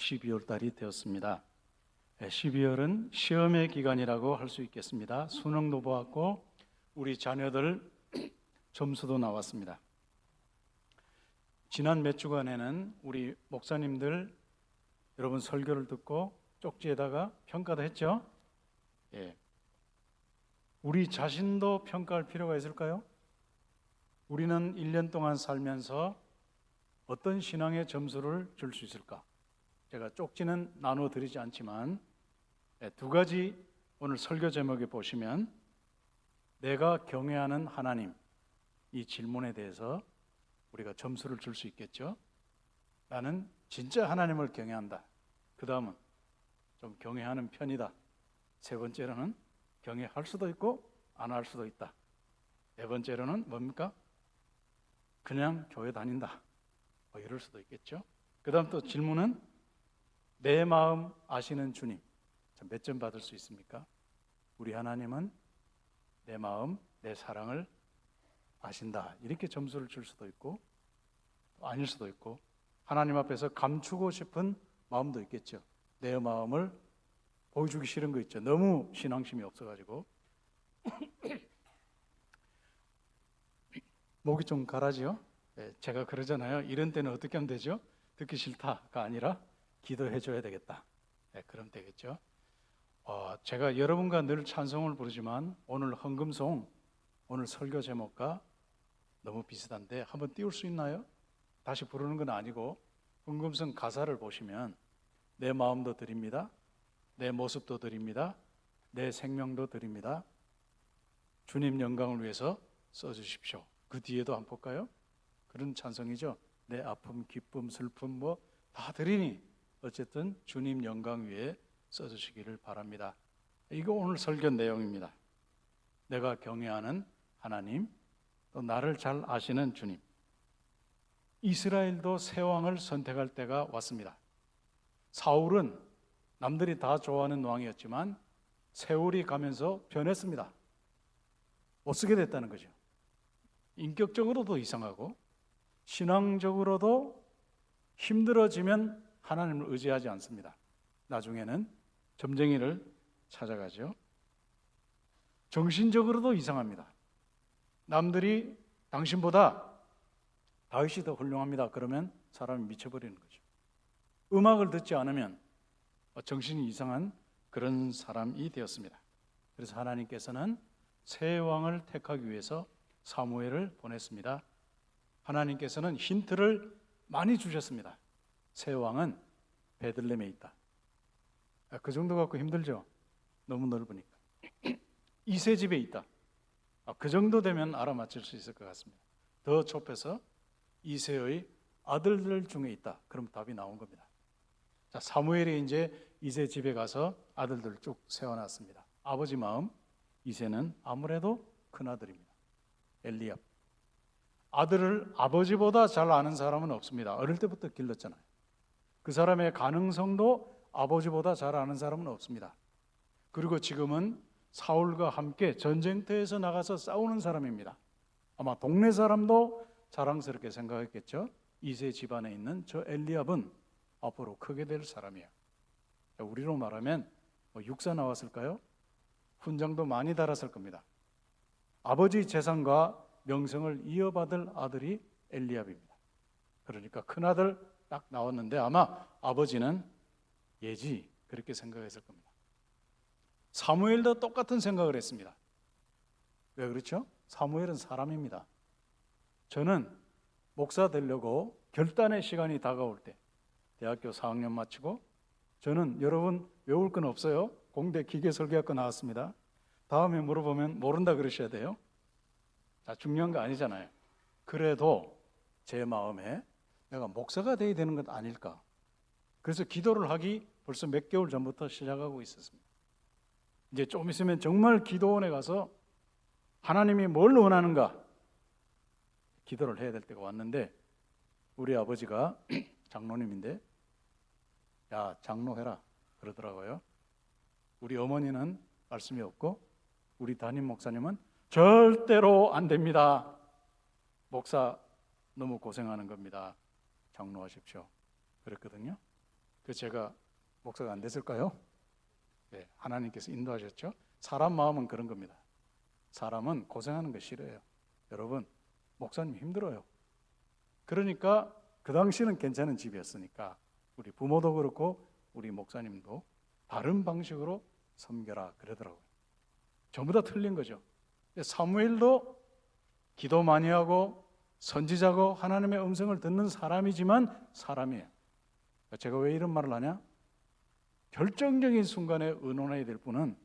12월 달이 되었습니다. 12월은 시험의 기간이라고 할 수 있겠습니다. 수능도 보았고 우리 자녀들 점수도 나왔습니다. 지난 몇 주간에는 우리 목사님들 여러분 설교를 듣고 쪽지에다가 평가도 했죠? 우리 자신도 평가할 필요가 있을까요? 우리는 1년 동안 살면서 어떤 신앙의 점수를 줄 수 있을까? 제가 쪽지는 나누어 드리지 않지만 두 가지 오늘 설교 제목에 보시면 내가 경외하는 하나님, 이 질문에 대해서 우리가 점수를 줄 수 있겠죠. 나는 진짜 하나님을 경외한다. 그 다음은 좀 경외하는 편이다. 세 번째로는 경외할 수도 있고 안 할 수도 있다. 네 번째로는 뭡니까? 그냥 교회 다닌다. 이럴 수도 있겠죠. 그 다음 또 질문은 내 마음 아시는 주님, 몇 점 받을 수 있습니까? 우리 하나님은 내 마음, 내 사랑을 아신다. 이렇게 점수를 줄 수도 있고 아닐 수도 있고, 하나님 앞에서 감추고 싶은 마음도 있겠죠. 내 마음을 보여주기 싫은 거 있죠. 너무 신앙심이 없어가지고 목이 좀 가라지요. 제가 그러잖아요. 이런 때는 어떻게 하면 되죠? 듣기 싫다가 아니라 기도해 줘야 되겠다. 그럼 되겠죠. 제가 여러분과 늘 찬송을 부르지만 오늘 헌금송, 오늘 설교 제목과 너무 비슷한데 한번 띄울 수 있나요? 다시 부르는 건 아니고 헌금송 가사를 보시면 내 마음도 드립니다. 내 모습도 드립니다. 내 생명도 드립니다. 주님 영광을 위해서 써주십시오. 그 뒤에도 한번 볼까요? 그런 찬송이죠. 내 아픔, 기쁨, 슬픔 다 드리니 어쨌든 주님 영광 위에 써주시기를 바랍니다. 이거 오늘 설교 내용입니다. 내가 경외하는 하나님, 또 나를 잘 아시는 주님. 이스라엘도 새 왕을 선택할 때가 왔습니다. 사울은 남들이 다 좋아하는 왕이었지만 세월이 가면서 변했습니다. 못 쓰게 됐다는 거죠. 인격적으로도 이상하고 신앙적으로도 힘들어지면 하나님을 의지하지 않습니다. 나중에는 점쟁이를 찾아가죠. 정신적으로도 이상합니다. 남들이 당신보다 다윗이 더 훌륭합니다. 그러면 사람이 미쳐버리는 거죠. 음악을 듣지 않으면 정신이 이상한 그런 사람이 되었습니다. 그래서 하나님께서는 새 왕을 택하기 위해서 사무엘을 보냈습니다. 하나님께서는 힌트를 많이 주셨습니다. 새 왕은 베들레헴에 있다. 그 정도 갖고 힘들죠? 너무 넓으니까. 이세 집에 있다. 그 정도 되면 알아맞힐 수 있을 것 같습니다. 더 좁혀서 이세의 아들들 중에 있다. 그럼 답이 나온 겁니다. 자, 사무엘이 이제 이세 집에 가서 아들들 쭉 세워놨습니다. 아버지 마음, 이세는 아무래도 큰아들입니다. 엘리압. 아들을 아버지보다 잘 아는 사람은 없습니다. 어릴 때부터 길렀잖아요. 그 사람의 가능성도 아버지보다 잘 아는 사람은 없습니다. 그리고 지금은 사울과 함께 전쟁터에서 나가서 싸우는 사람입니다. 아마 동네 사람도 자랑스럽게 생각했겠죠. 이세 집안에 있는 저 엘리압은 앞으로 크게 될 사람이에요. 우리로 말하면 육사 나왔을까요? 훈장도 많이 달았을 겁니다. 아버지 재산과 명성을 이어받을 아들이 엘리압입니다. 그러니까 큰아들 딱 나왔는데 아마 아버지는 예지 그렇게 생각했을 겁니다. 사무엘도 똑같은 생각을 했습니다. 왜 그렇죠? 사무엘은 사람입니다. 저는 목사 되려고 결단의 시간이 다가올 때 대학교 4학년 마치고 저는 여러분 외울 건 없어요. 공대 기계설계학과 나왔습니다. 다음에 물어보면 모른다 그러셔야 돼요. 자, 중요한 거 아니잖아요. 그래도 제 마음에 내가 목사가 돼야 되는 것 아닐까. 그래서 기도를 하기 벌써 몇 개월 전부터 시작하고 있었습니다. 이제 좀 있으면 정말 기도원에 가서 하나님이 뭘 원하는가 기도를 해야 될 때가 왔는데 우리 아버지가 장로님인데 야 장로해라 그러더라고요. 우리 어머니는 말씀이 없고 우리 담임 목사님은 절대로 안 됩니다. 목사 너무 고생하는 겁니다. 장로하십시오. 그랬거든요. 제가 목사가 안 됐을까요? 네, 하나님께서 인도하셨죠. 사람 마음은 그런 겁니다. 사람은 고생하는 거 싫어해요. 여러분, 목사님 힘들어요. 그러니까 그 당시는 괜찮은 집이었으니까 우리 부모도 그렇고 우리 목사님도 다른 방식으로 섬겨라 그러더라고요. 전부 다 틀린 거죠. 사무엘도 기도 많이 하고 선지자고 하나님의 음성을 듣는 사람이지만 사람이에요. 제가 왜 이런 말을 하냐? 결정적인 순간에 의논해야 될 분은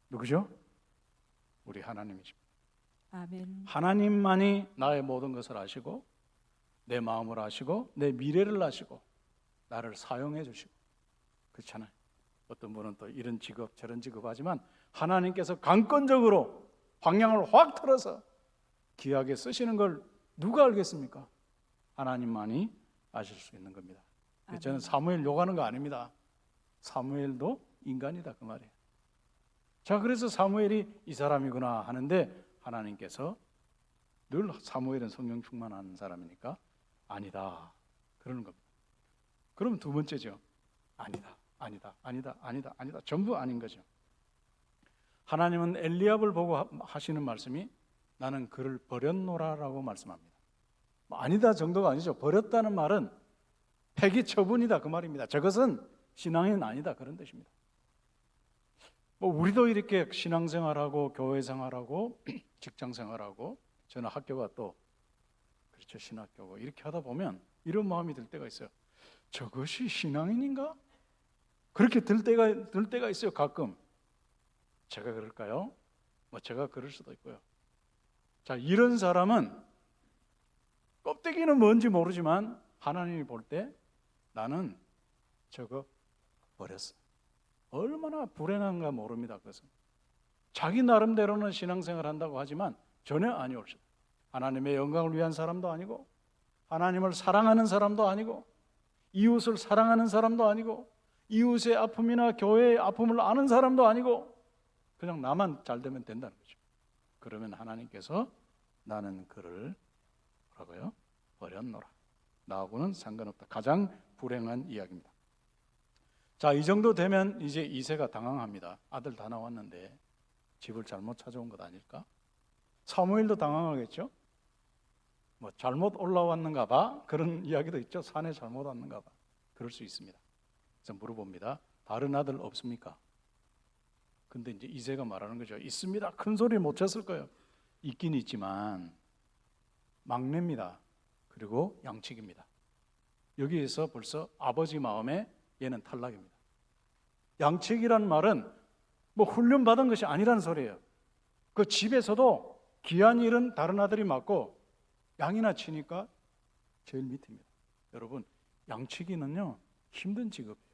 누구죠? 우리 하나님이십니다. 아멘. 하나님만이 나의 모든 것을 아시고 내 마음을 아시고 내 미래를 아시고 나를 사용해 주시고 그렇잖아요. 어떤 분은 또 이런 직업 저런 직업 하지만 하나님께서 강권적으로 방향을 확 틀어서 귀하게 쓰시는 걸 누가 알겠습니까? 하나님만이 아실 수 있는 겁니다. 저는 사무엘 욕하는 거 아닙니다. 사무엘도 인간이다 그 말이에요. 자, 그래서 사무엘이 이 사람이구나 하는데 하나님께서 늘 사무엘은 성령 충만한 사람이니까 아니다 그러는 겁니다. 그럼 두 번째죠. 아니다, 아니다, 아니다, 아니다, 아니다. 전부 아닌 거죠. 하나님은 엘리압을 보고 하시는 말씀이 나는 그를 버렸노라라고 말씀합니다. 아니다 정도가 아니죠. 버렸다는 말은 폐기 처분이다 그 말입니다. 저것은 신앙은 아니다 그런 뜻입니다. 우리도 이렇게 신앙생활하고 교회생활하고 직장생활하고 저는 학교가 또 그렇죠 신학교고 이렇게 하다 보면 이런 마음이 들 때가 있어요. 저것이 신앙인인가? 그렇게 들 때가 있어요. 가끔. 제가 그럴까요? 제가 그럴 수도 있고요. 자, 이런 사람은 껍데기는 뭔지 모르지만 하나님이 볼 때 나는 저거 버렸어. 얼마나 불행한가 모릅니다. 그것은 자기 나름대로는 신앙생활 한다고 하지만 전혀 아니올시다. 하나님의 영광을 위한 사람도 아니고 하나님을 사랑하는 사람도 아니고 이웃을 사랑하는 사람도 아니고 이웃의 아픔이나 교회의 아픔을 아는 사람도 아니고 그냥 나만 잘 되면 된다는 거죠. 그러면 하나님께서 나는 그를 뭐라고요? 버렸노라. 나하고는 상관없다. 가장 불행한 이야기입니다. 자, 이 정도 되면 이제 이새가 당황합니다. 아들 다 나왔는데 집을 잘못 찾아온 것 아닐까? 사무엘도 당황하겠죠? 잘못 올라왔는가 봐? 그런 이야기도 있죠. 산에 잘못 왔는가 봐. 그럴 수 있습니다. 그래서 물어봅니다. 다른 아들 없습니까? 근데 이제 이새가 말하는 거죠. 있습니다. 큰 소리 못 쳤을 거예요. 있긴 있지만 막내입니다. 그리고 양측입니다. 여기에서 벌써 아버지 마음에 얘는 탈락입니다. 양측이란 말은 훈련 받은 것이 아니라는 소리예요. 그 집에서도 귀한 일은 다른 아들이 맡고 양이나 치니까 제일 밑입니다. 여러분, 양치기는요 힘든 직업이에요.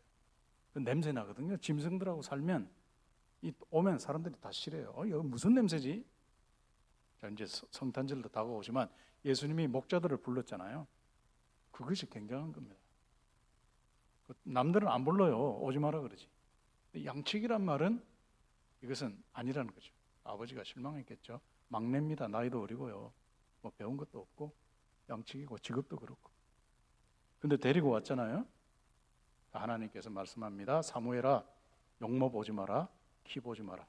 그 냄새 나거든요. 짐승들하고 살면 오면 사람들이 다 싫어해요. 여기 무슨 냄새지? 자, 이제 성탄절도 다가오지만 예수님이 목자들을 불렀잖아요. 그것이 굉장한 겁니다. 남들은 안 불러요. 오지 마라 그러지. 양치기란 말은 이것은 아니라는 거죠. 아버지가 실망했겠죠. 막내입니다. 나이도 어리고요. 배운 것도 없고 양치기고 직업도 그렇고. 근데 데리고 왔잖아요. 하나님께서 말씀합니다. 사무엘아, 용모 보지 마라. 키 보지 마라.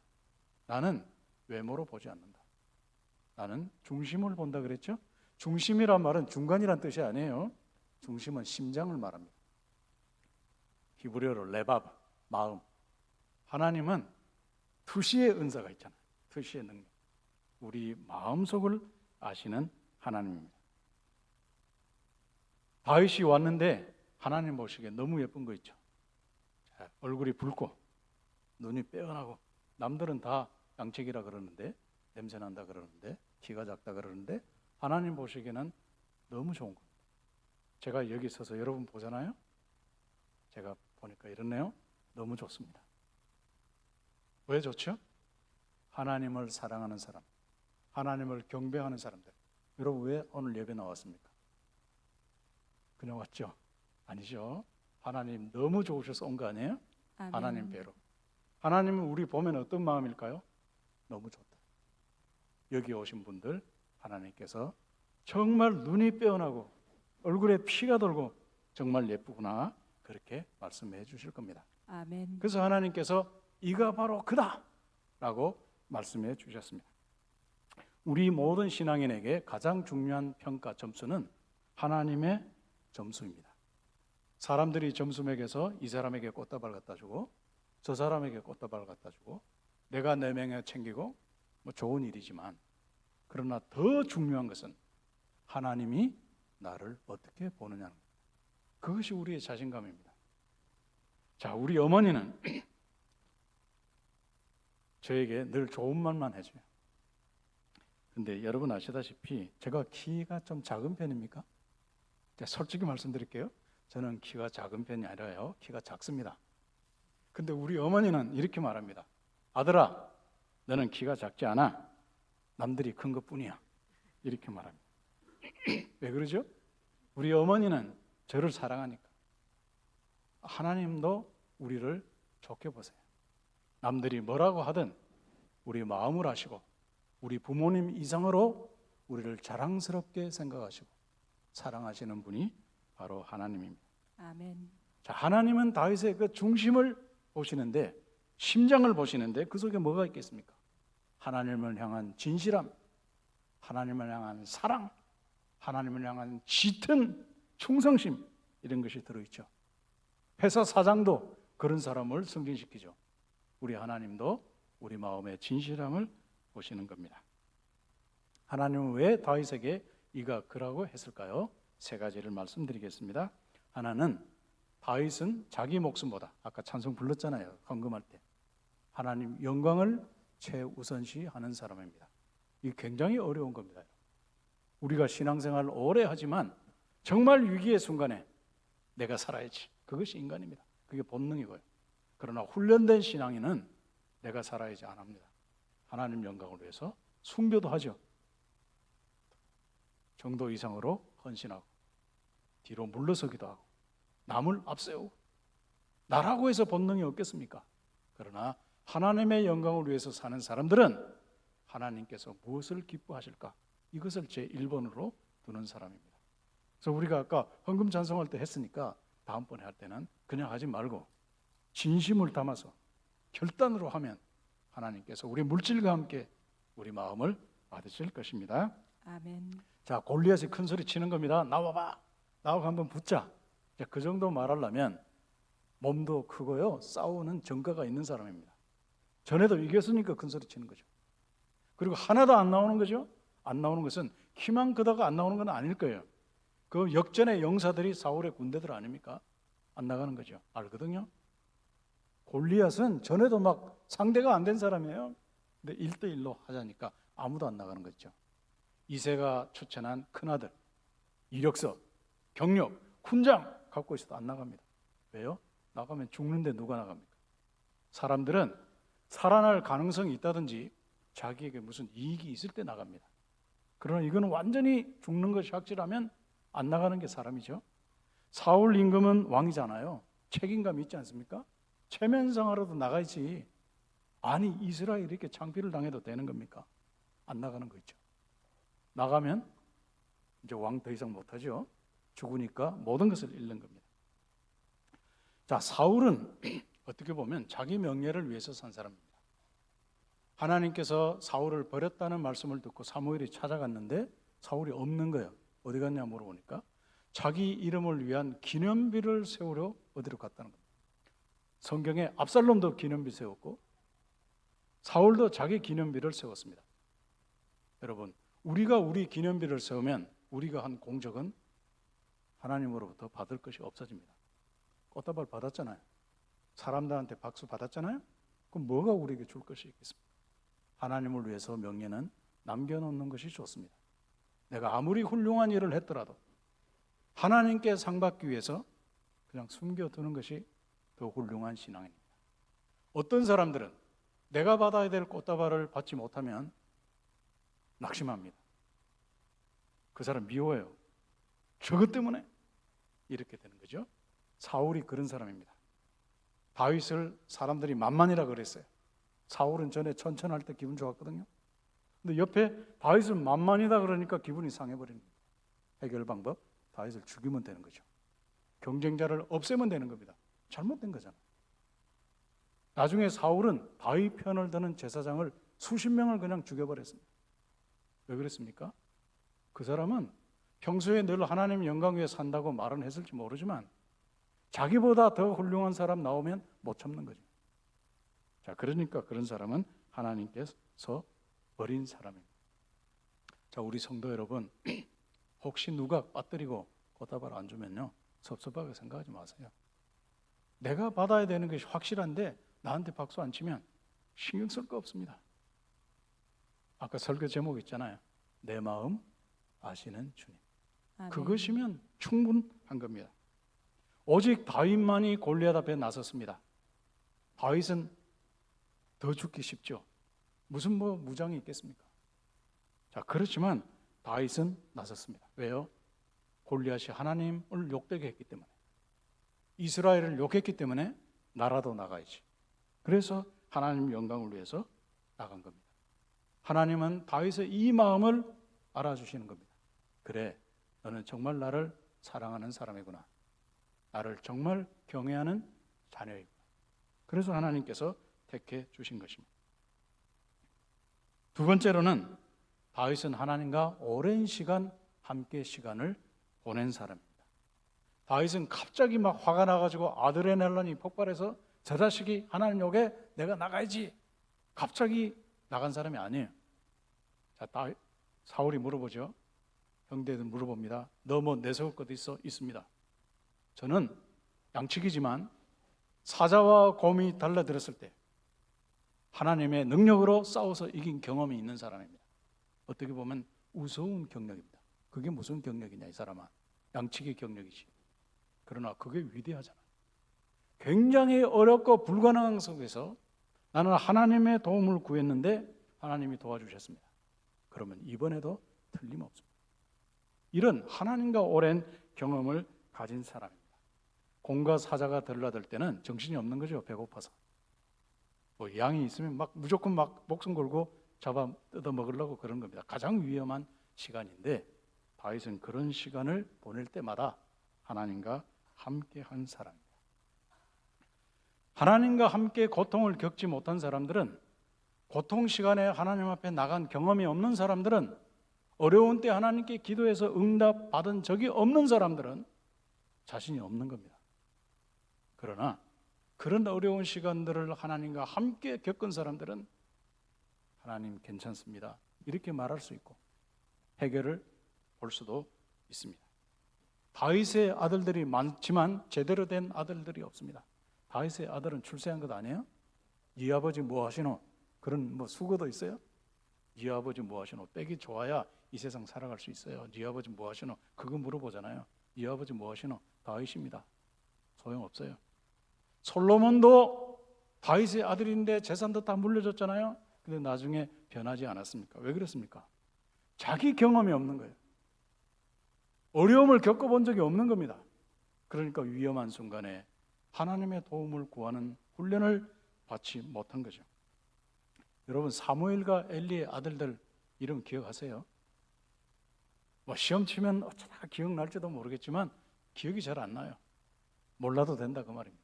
나는 외모로 보지 않는다. 나는 중심을 본다 그랬죠. 중심이란 말은 중간이란 뜻이 아니에요. 중심은 심장을 말합니다. 히브리어로 레밥, 마음. 하나님은 투시의 은사가 있잖아요. 투시의 능력. 우리 마음속을 아시는 하나님입니다. 다윗이 왔는데 하나님 보시기에 너무 예쁜 거 있죠. 자, 얼굴이 붉고 눈이 빼어나고 남들은 다 양측이라 그러는데 냄새 난다 그러는데 키가 작다 그러는데 하나님 보시기에는 너무 좋은 겁니다. 제가 여기 서서 여러분 보잖아요. 제가 보니까 이렇네요. 너무 좋습니다. 왜 좋죠? 하나님을 사랑하는 사람, 하나님을 경배하는 사람들. 여러분 왜 오늘 예배 나왔습니까? 그냥 왔죠? 아니죠. 하나님 너무 좋으셔서 온 거 아니에요? 아멘. 하나님 배로. 하나님은 우리 보면 어떤 마음일까요? 너무 좋다. 여기 오신 분들 하나님께서 정말 눈이 빼어나고 얼굴에 피가 돌고 정말 예쁘구나 그렇게 말씀해 주실 겁니다. 아멘. 그래서 하나님께서 이가 바로 그다 라고 말씀해 주셨습니다. 우리 모든 신앙인에게 가장 중요한 평가 점수는 하나님의 점수입니다. 사람들이 점수 매겨서 이 사람에게 꽃다발 갖다 주고 저 사람에게 꽃다발 갖다 주고 내가 내 명예 챙기고 뭐 좋은 일이지만, 그러나 더 중요한 것은 하나님이 나를 어떻게 보느냐는 겁니다. 그것이 우리의 자신감입니다. 자, 우리 어머니는 저에게 늘 좋은 말만 해줘요. 근데 여러분 아시다시피 제가 키가 좀 작은 편입니까? 솔직히 말씀드릴게요. 저는 키가 작은 편이 아니라요, 키가 작습니다. 근데 우리 어머니는 이렇게 말합니다. 아들아, 너는 키가 작지 않아. 남들이 큰 것뿐이야. 이렇게 말합니다. 왜 그러죠? 우리 어머니는 저를 사랑하니까. 하나님도 우리를 좋게 보세요. 남들이 뭐라고 하든 우리 마음을 아시고 우리 부모님 이상으로 우리를 자랑스럽게 생각하시고 사랑하시는 분이 바로 하나님입니다. 아멘. 자, 하나님은 다윗의 그 중심을 보시는데, 심장을 보시는데 그 속에 뭐가 있겠습니까? 하나님을 향한 진실함, 하나님을 향한 사랑, 하나님을 향한 짙은 충성심, 이런 것이 들어있죠. 회사 사장도 그런 사람을 승진시키죠. 우리 하나님도 우리 마음의 진실함을 보시는 겁니다. 하나님은 왜 다윗에게 이가 그라고 했을까요? 세 가지를 말씀드리겠습니다. 하나는, 다윗은 자기 목숨보다, 아까 찬송 불렀잖아요, 헌금할 때, 하나님 영광을 최우선시하는 사람입니다. 이게 굉장히 어려운 겁니다. 우리가 신앙생활을 오래 하지만 정말 위기의 순간에 내가 살아야지, 그것이 인간입니다. 그게 본능이고요. 그러나 훈련된 신앙인은 내가 살아야지 안 합니다. 하나님 영광을 위해서 숭배도 하죠. 정도 이상으로 헌신하고 뒤로 물러서기도 하고 남을 앞세우고, 나라고 해서 본능이 없겠습니까? 그러나 하나님의 영광을 위해서 사는 사람들은 하나님께서 무엇을 기뻐하실까? 이것을 제1번으로 두는 사람입니다. 그래서 우리가 아까 헌금 찬송할 때 했으니까 다음번에 할 때는 그냥 하지 말고 진심을 담아서 결단으로 하면 하나님께서 우리 물질과 함께 우리 마음을 받으실 것입니다. 아멘. 자, 골리앗이 큰 소리 치는 겁니다. 나와봐, 나하고 한번 붙자. 자, 그 정도 말하려면 몸도 크고요, 싸우는 정가가 있는 사람입니다. 전에도 이겼으니까 큰 소리 치는 거죠. 그리고 하나도 안 나오는 거죠. 안 나오는 것은 키만 크다가 안 나오는 건 아닐 거예요. 그 역전의 영사들이 사울의 군대들 아닙니까? 안 나가는 거죠. 알거든요. 골리앗은 전에도 막 상대가 안 된 사람이에요. 근데 1대1로 하자니까 아무도 안 나가는 거죠. 이새가 추천한 큰아들, 이력서, 경력, 훈장 갖고 있어도 안 나갑니다. 왜요? 나가면 죽는데 누가 나갑니까? 사람들은 살아날 가능성이 있다든지 자기에게 무슨 이익이 있을 때 나갑니다. 그러나 이거는 완전히 죽는 것이 확실하면 안 나가는 게 사람이죠. 사울 임금은 왕이잖아요. 책임감이 있지 않습니까? 체면상하러도 나가야지. 아니, 이스라엘이 이렇게 창피를 당해도 되는 겁니까? 안 나가는 거 있죠. 나가면 이제 왕 더 이상 못하죠. 죽으니까 모든 것을 잃는 겁니다. 자, 사울은 어떻게 보면 자기 명예를 위해서 산 사람입니다. 하나님께서 사울을 버렸다는 말씀을 듣고 사무엘이 찾아갔는데 사울이 없는 거예요. 어디 갔냐 물어보니까 자기 이름을 위한 기념비를 세우려 어디로 갔다는 겁니다. 성경에 압살롬도 기념비 세웠고 사울도 자기 기념비를 세웠습니다. 여러분, 우리가 우리 기념비를 세우면 우리가 한 공적은 하나님으로부터 받을 것이 없어집니다. 꽃다발 받았잖아요. 사람들한테 박수 받았잖아요. 그럼 뭐가 우리에게 줄 것이 있겠습니까? 하나님을 위해서 명예는 남겨놓는 것이 좋습니다. 내가 아무리 훌륭한 일을 했더라도 하나님께 상 받기 위해서 그냥 숨겨두는 것이 더 훌륭한 신앙입니다. 어떤 사람들은 내가 받아야 될 꽃다발을 받지 못하면 낙심합니다. 그 사람 미워해요. 저것 때문에 이렇게 되는 거죠. 사울이 그런 사람입니다. 다윗을 사람들이 만만이라 그랬어요. 사울은 전에 천천할 때 기분 좋았거든요. 근데 옆에 다윗을 만만이다 그러니까 기분이 상해버리는 거예요. 해결 방법, 다윗을 죽이면 되는 거죠. 경쟁자를 없애면 되는 겁니다. 잘못된 거잖아요. 나중에 사울은 다윗 편을 드는 제사장을 수십 명을 그냥 죽여버렸습니다. 왜 그랬습니까? 그 사람은 평소에 늘 하나님의 영광 위에 산다고 말은 했을지 모르지만 자기보다 더 훌륭한 사람 나오면 못 참는 거죠. 자, 그러니까 그런 사람은 하나님께서 버린 사람입니다. 자, 우리 성도 여러분, 혹시 누가 빠뜨리고 꽃다발 안 주면요, 섭섭하게 생각하지 마세요. 내가 받아야 되는 것이 확실한데 나한테 박수 안 치면 신경 쓸 거 없습니다. 아까 설교 제목 있잖아요. 내 마음 아시는 주님. 아멘. 그것이면 충분한 겁니다. 오직 다윗만이 골리앗 앞에 나섰습니다. 다윗은 더 죽기 쉽죠. 무슨 무장이 있겠습니까? 자, 그렇지만 다윗은 나섰습니다. 왜요? 골리앗이 하나님을 욕되게 했기 때문에, 이스라엘을 욕했기 때문에 나라도 나가야지. 그래서 하나님 영광을 위해서 나간 겁니다. 하나님은 다윗의 이 마음을 알아주시는 겁니다. 그래, 너는 정말 나를 사랑하는 사람이구나. 나를 정말 경외하는 자녀이구나. 그래서 하나님께서 택해 주신 것입니다. 두 번째로는 다윗은 하나님과 오랜 시간 함께 시간을 보낸 사람입니다. 다윗은 갑자기 막 화가 나가지고 아드레날린이 폭발해서 저 자식이 하나님 욕에 내가 나가야지, 갑자기 나간 사람이 아니에요. 자, 사울이 물어보죠. 형제들 물어봅니다. 너 뭐 내세울 것도 있어? 있습니다. 저는 양측이지만 사자와 곰이 달라들었을 때 하나님의 능력으로 싸워서 이긴 경험이 있는 사람입니다. 어떻게 보면 우스운 경력입니다. 그게 무슨 경력이냐, 이 사람아. 양측의 경력이지. 그러나 그게 위대하잖아. 굉장히 어렵고 불가능한 속에서 나는 하나님의 도움을 구했는데 하나님이 도와주셨습니다. 그러면 이번에도 틀림없습니다. 이런 하나님과 오랜 경험을 가진 사람입니다. 곰과 사자가 들라들 때는 정신이 없는 거죠. 배고파서. 뭐 양이 있으면 막 무조건 막 목숨 걸고 잡아 뜯어 먹으려고 그런 겁니다. 가장 위험한 시간인데 다윗은 그런 시간을 보낼 때마다 하나님과 함께 한 사람입니다. 하나님과 함께 고통을 겪지 못한 사람들은, 고통 시간에 하나님 앞에 나간 경험이 없는 사람들은, 어려운 때 하나님께 기도해서 응답 받은 적이 없는 사람들은 자신이 없는 겁니다. 그러나 그런 어려운 시간들을 하나님과 함께 겪은 사람들은 하나님 괜찮습니다, 이렇게 말할 수 있고 해결을 볼 수도 있습니다. 다윗의 아들들이 많지만 제대로 된 아들들이 없습니다. 다윗의 아들은 출세한 것 아니에요? 네 아버지 뭐 하시노? 그런 뭐 수고도 있어요? 네 아버지 뭐 하시노? 빽이 좋아야 이 세상 살아갈 수 있어요. 네 아버지 뭐 하시노? 그거 물어보잖아요. 네 아버지 뭐 하시노? 다윗입니다. 소용없어요. 솔로몬도 다윗의 아들인데 재산도 다 물려줬잖아요. 근데 나중에 변하지 않았습니까? 왜 그렇습니까? 자기 경험이 없는 거예요. 어려움을 겪어본 적이 없는 겁니다. 그러니까 위험한 순간에 하나님의 도움을 구하는 훈련을 받지 못한 거죠. 여러분, 사무엘과 엘리의 아들들 이름 기억하세요? 뭐 시험 치면 어쩌다가 기억날지도 모르겠지만 기억이 잘 안 나요. 몰라도 된다, 그 말입니다.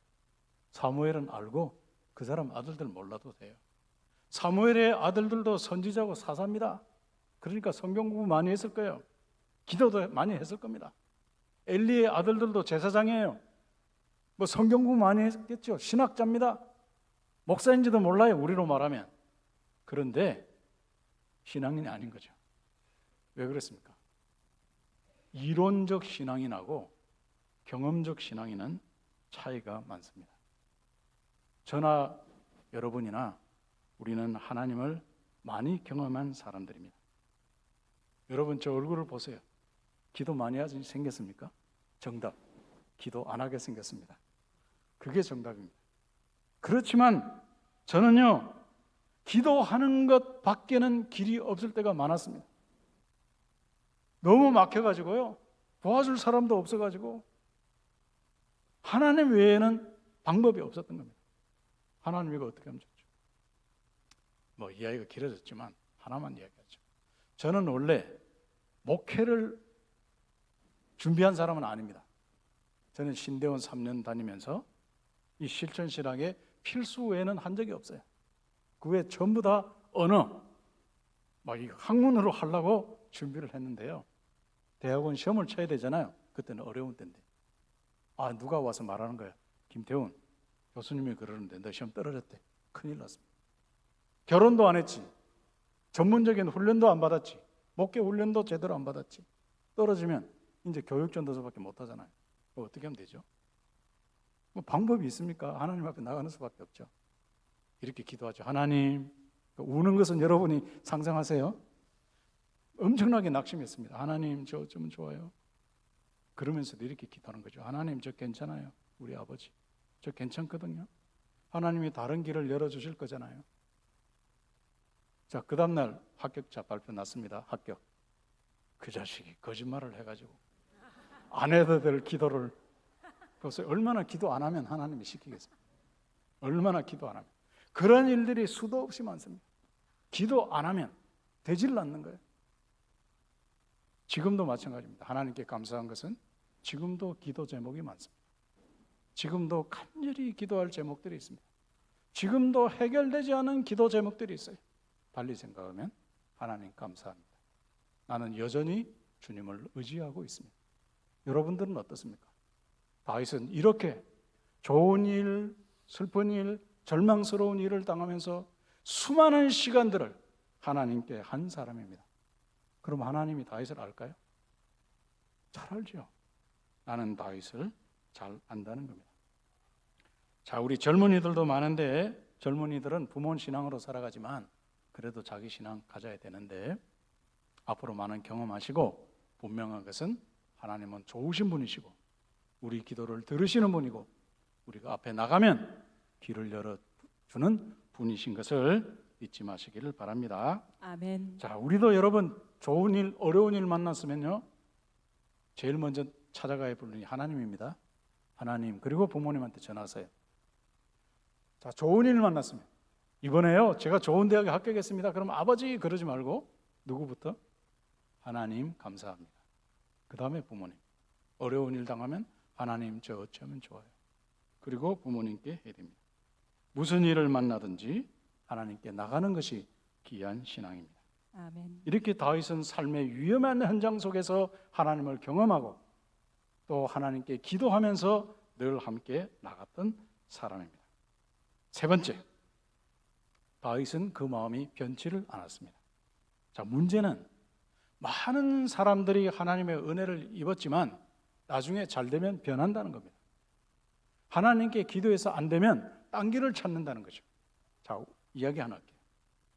사무엘은 알고 그 사람 아들들 몰라도 돼요. 사무엘의 아들들도 선지자고 사사입니다. 그러니까 성경 공부 많이 했을 거예요. 기도도 많이 했을 겁니다. 엘리의 아들들도 제사장이에요. 뭐 성경 공부 많이 했겠죠. 신학자입니다. 목사인지도 몰라요, 우리로 말하면. 그런데 신앙인이 아닌 거죠. 왜 그렇습니까? 이론적 신앙인하고 경험적 신앙인은 차이가 많습니다. 저나 여러분이나 우리는 하나님을 많이 경험한 사람들입니다. 여러분, 저 얼굴을 보세요. 기도 많이 하지 생겼습니까? 정답. 기도 안 하게 생겼습니다. 그게 정답입니다. 그렇지만 저는요, 기도하는 것 밖에는 길이 없을 때가 많았습니다. 너무 막혀가지고요, 도와줄 사람도 없어가지고 하나님 외에는 방법이 없었던 겁니다. 하나님 이거 어떻게 하면 좋죠? 뭐 이야기가 길어졌지만 하나만 이야기하죠. 저는 원래 목회를 준비한 사람은 아닙니다. 저는 신대원 3년 다니면서 이 실천신학의 필수 외에는 한 적이 없어요. 그 외에 전부 다 언어, 막 이 학문으로 하려고 준비를 했는데요. 대학원 시험을 쳐야 되잖아요. 그때는 어려운 때인데. 누가 와서 말하는 거야. 김태훈, 교수님이 그러는데 너 시험 떨어졌대. 큰일 났습니다. 결혼도 안 했지. 전문적인 훈련도 안 받았지. 목회 훈련도 제대로 안 받았지. 떨어지면 이제 교육전도서밖에 못 하잖아요. 어떻게 하면 되죠? 뭐 방법이 있습니까? 하나님 앞에 나가는 수밖에 없죠. 이렇게 기도하죠. 하나님, 우는 것은 여러분이 상상하세요. 엄청나게 낙심했습니다. 하나님, 저 좀 좋아요. 그러면서도 이렇게 기도하는 거죠. 하나님, 저 괜찮아요. 우리 아버지, 저 괜찮거든요. 하나님이 다른 길을 열어주실 거잖아요. 자, 그 다음날 합격자 발표 났습니다. 합격. 그 자식이 거짓말을 해가지고 안 해도 될 기도를, 그래서 얼마나 기도 안 하면 하나님이 시키겠습니까? 얼마나 기도 안 하면. 그런 일들이 수도 없이 많습니다. 기도 안 하면 되질 않는 거예요. 지금도 마찬가지입니다. 하나님께 감사한 것은 지금도 기도 제목이 많습니다. 지금도 간절히 기도할 제목들이 있습니다. 지금도 해결되지 않은 기도 제목들이 있어요. 달리 생각하면 하나님 감사합니다. 나는 여전히 주님을 의지하고 있습니다. 여러분들은 어떻습니까? 다윗은 이렇게 좋은 일, 슬픈 일, 절망스러운 일을 당하면서 수많은 시간들을 하나님께 한 사람입니다. 그럼 하나님이 다윗을 알까요? 잘 알죠. 나는 다윗을 잘 안다는 겁니다. 자, 우리 젊은이들도 많은데 젊은이들은 부모 신앙으로 살아가지만 그래도 자기 신앙 가져야 되는데 앞으로 많은 경험하시고 분명한 것은 하나님은 좋으신 분이시고 우리 기도를 들으시는 분이고 우리가 앞에 나가면 길을 열어주는 분이신 것을 잊지 마시기를 바랍니다. 아멘. 자, 우리도 여러분 좋은 일, 어려운 일 만났으면요 제일 먼저 찾아가야 할 분이 하나님입니다. 하나님, 그리고 부모님한테 전하세요. 자, 좋은 일 만났으면 이번에요 제가 좋은 대학에 합격했습니다. 그럼 아버지 그러지 말고 누구부터? 하나님 감사합니다. 그 다음에 부모님. 어려운 일 당하면 하나님 저 어쩌면 좋아요. 그리고 부모님께 해야 됩니다. 무슨 일을 만나든지 하나님께 나가는 것이 귀한 신앙입니다. 아멘. 이렇게 다윗은 삶의 위험한 현장 속에서 하나님을 경험하고 또 하나님께 기도하면서 늘 함께 나갔던 사람입니다. 세 번째, 다윗은 그 마음이 변치를 않았습니다. 자, 문제는 많은 사람들이 하나님의 은혜를 입었지만 나중에 잘 되면 변한다는 겁니다. 하나님께 기도해서 안 되면 딴 길을 찾는다는 거죠. 자, 이야기 하나 할게요.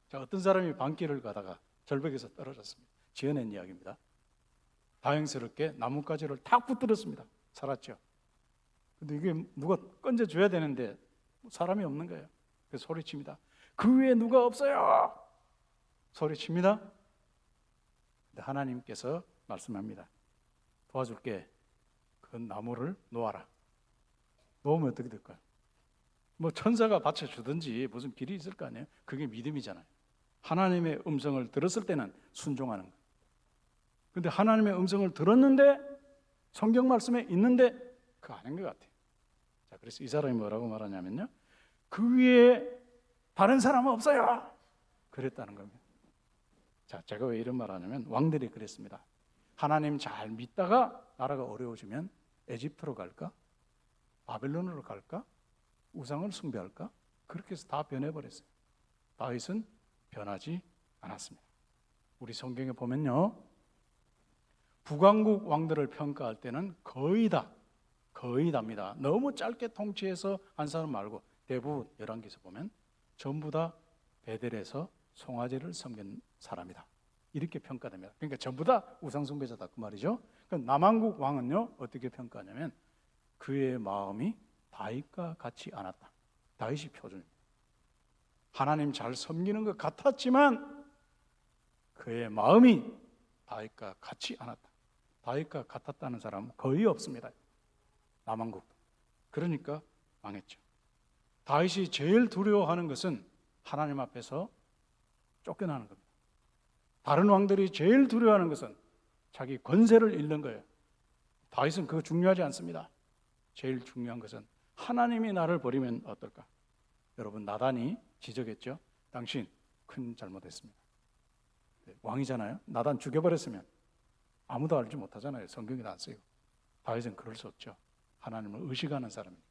자, 어떤 사람이 밤길을 가다가 절벽에서 떨어졌습니다. 지어낸 이야기입니다. 다행스럽게 나뭇가지를 탁 붙들었습니다. 살았죠. 근데 이게 누가 건져줘야 되는데 사람이 없는 거예요. 그래서 소리칩니다. 그 위에 누가 없어요. 소리칩니다. 근데 하나님께서 말씀합니다. 도와줄게. 그 나무를 놓아라. 놓으면 어떻게 될까요? 뭐 천사가 받쳐주든지 무슨 길이 있을 거 아니에요. 그게 믿음이잖아요. 하나님의 음성을 들었을 때는 순종하는 거예요. 근데 하나님의 음성을 들었는데 성경 말씀에 있는데 그거 아닌 것 같아요. 자, 그래서 이 사람이 뭐라고 말하냐면요, 그 위에 다른 사람은 없어요. 그랬다는 겁니다. 자, 제가 왜 이런 말 하냐면 왕들이 그랬습니다. 하나님 잘 믿다가 나라가 어려워지면 에집트로 갈까? 바벨론으로 갈까? 우상을 숭배할까? 그렇게 해서 다 변해버렸어요. 다윗은 변하지 않았습니다. 우리 성경에 보면요, 북왕국 왕들을 평가할 때는 거의 다입니다. 너무 짧게 통치해서 한 사람 말고 대부분 열왕기에서 보면 전부 다 베델에서 송아지를 섬긴 사람이다. 이렇게 평가됩니다. 그러니까 전부 다 우상 숭배자다 그 말이죠. 그러니까 남왕국 왕은요 어떻게 평가하냐면 그의 마음이 다윗과 같지 않았다. 다윗이 표준입니다. 하나님 잘 섬기는 것 같았지만 그의 마음이 다윗과 같지 않았다. 다윗과 같았다는 사람은 거의 없습니다. 남왕국도. 그러니까 망했죠. 다윗이 제일 두려워하는 것은 하나님 앞에서 쫓겨나는 겁니다. 다른 왕들이 제일 두려워하는 것은 자기 권세를 잃는 거예요. 다윗은 그거 중요하지 않습니다. 제일 중요한 것은 하나님이 나를 버리면 어떨까? 여러분, 나단이 지적했죠. 당신 큰 잘못했습니다. 왕이잖아요. 나단 죽여버렸으면 아무도 알지 못하잖아요. 성경에 안 써요. 다윗은 그럴 수 없죠. 하나님을 의식하는 사람이니까.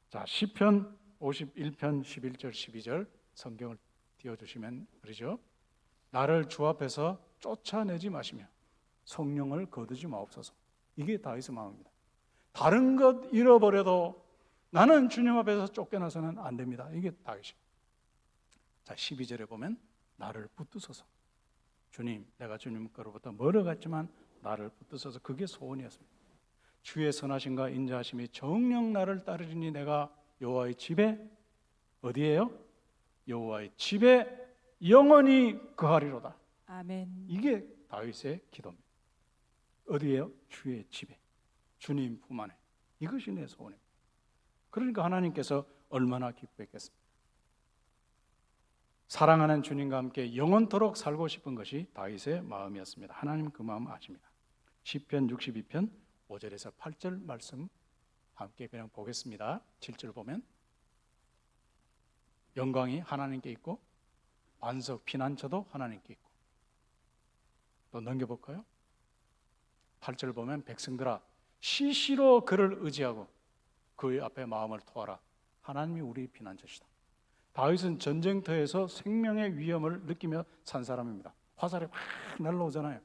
자, 시편 51편 11절 12절 성경을 띄워주시면 그러죠. 나를 주 앞에서 쫓아내지 마시며 성령을 거두지 마옵소서. 이게 다윗의 마음입니다. 다른 것 잃어버려도 나는 주님 앞에서 쫓겨나서는 안 됩니다. 이게 다윗이에요. 자, 12절에 보면 나를 붙드소서. 주님, 내가 주님 거로부터 멀어갔지만 나를 붙드소서. 그게 소원이었습니다. 주의 선하심과 인자하심이 정녕 나를 따르리니 내가 여호와의 집에, 어디에요? 여호와의 집에 영원히 거하리로다. 아멘. 이게 다윗의 기도입니다. 어디에요? 주의 집에, 주님 품 안에. 이것이 내 소원입니다. 그러니까 하나님께서 얼마나 기뻐했겠습니까? 사랑하는 주님과 함께 영원토록 살고 싶은 것이 다윗의 마음이었습니다. 하나님 그 마음 아십니다. 시편 62편 5절에서 8절 말씀 함께 그냥 보겠습니다. 7절 보면 영광이 하나님께 있고 반석 피난처도 하나님께 있고, 또 넘겨볼까요? 8절 보면 백성들아 시시로 그를 의지하고 그의 앞에 마음을 토하라. 하나님이 우리의 피난처시다. 다윗은 전쟁터에서 생명의 위험을 느끼며 산 사람입니다. 화살이 확 날라오잖아요.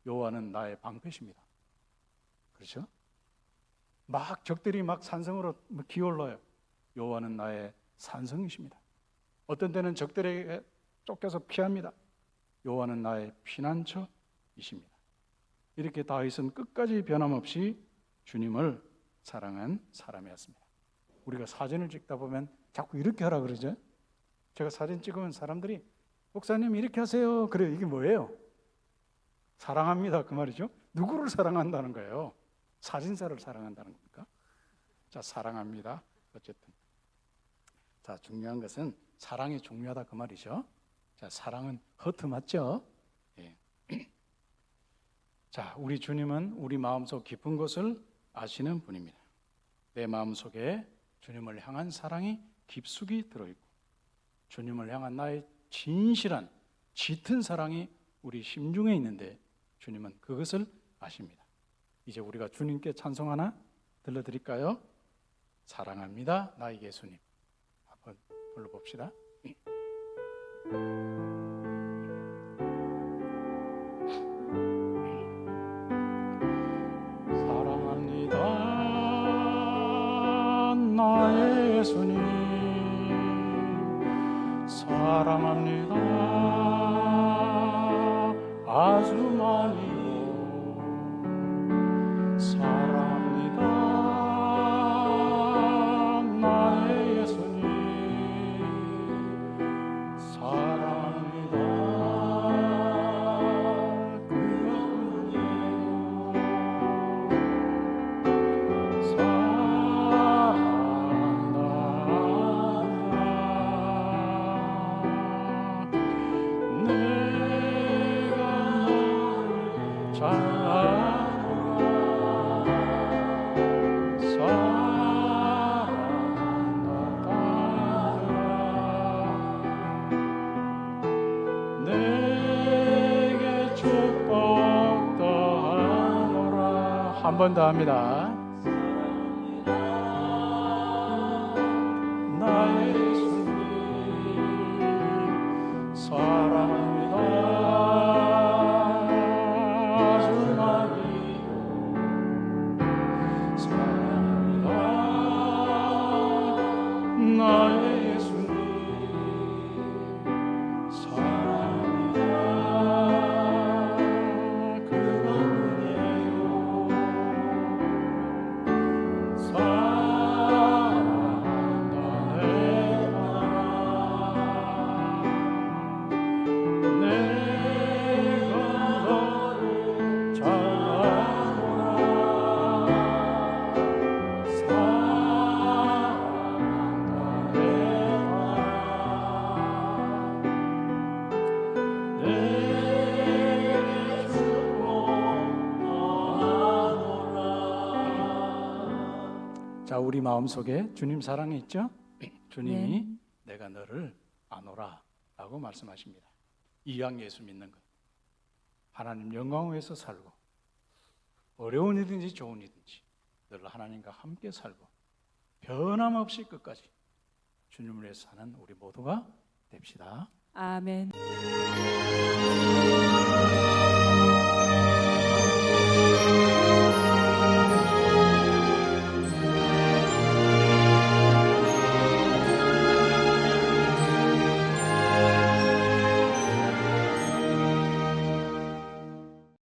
여호와는 나의 방패십니다. 그렇죠? 막 적들이 막 산성으로 기어올라요. 여호와는 나의 산성이십니다. 어떤 때는 적들에게 쫓겨서 피합니다. 여호와는 나의 피난처이십니다. 이렇게 다윗은 끝까지 변함없이 주님을 사랑한 사람이었습니다. 우리가 사진을 찍다 보면 자꾸 이렇게 하라 그러죠. 제가 사진 찍으면 사람들이 목사님 이렇게 하세요. 그래요. 이게 뭐예요? 사랑합니다 그 말이죠. 누구를 사랑한다는 거예요? 사진사를 사랑한다는 겁니까? 자, 사랑합니다. 어쨌든 자, 중요한 것은 사랑이 중요하다 그 말이죠. 자, 사랑은 허트 맞죠? 예. 자, 우리 주님은 우리 마음속 깊은 것을 아시는 분입니다. 내 마음속에 주님을 향한 사랑이 깊숙이 들어있고 주님을 향한 나의 진실한 짙은 사랑이 우리 심중에 있는데 주님은 그것을 아십니다. 이제 우리가 주님께 찬송 하나 들려드릴까요? 사랑합니다 나의 예수님. 한번 불러봅시다. 사랑합니다 나의 예수님. 사랑합니다 아주 많이도. 사랑합니다 나의 예수님. 사랑합니다 그분이에요. 한 번 더 합니다. 나의 예수님. 사랑합니다 아주 많이도. 사랑합니다 나의 예수님. 사랑합니다 그분이에요. 사랑한다 내가. 우리 마음속에 주님 사랑이 있죠? 주님이 네. 내가 너를 아노라 라고 말씀하십니다. 이왕 예수 믿는 것, 하나님 영광을 위해서 살고 어려운 일이든지 좋은 일이든지 늘 하나님과 함께 살고 변함없이 끝까지 주님을 위해서 사는 우리 모두가 됩시다. 아멘.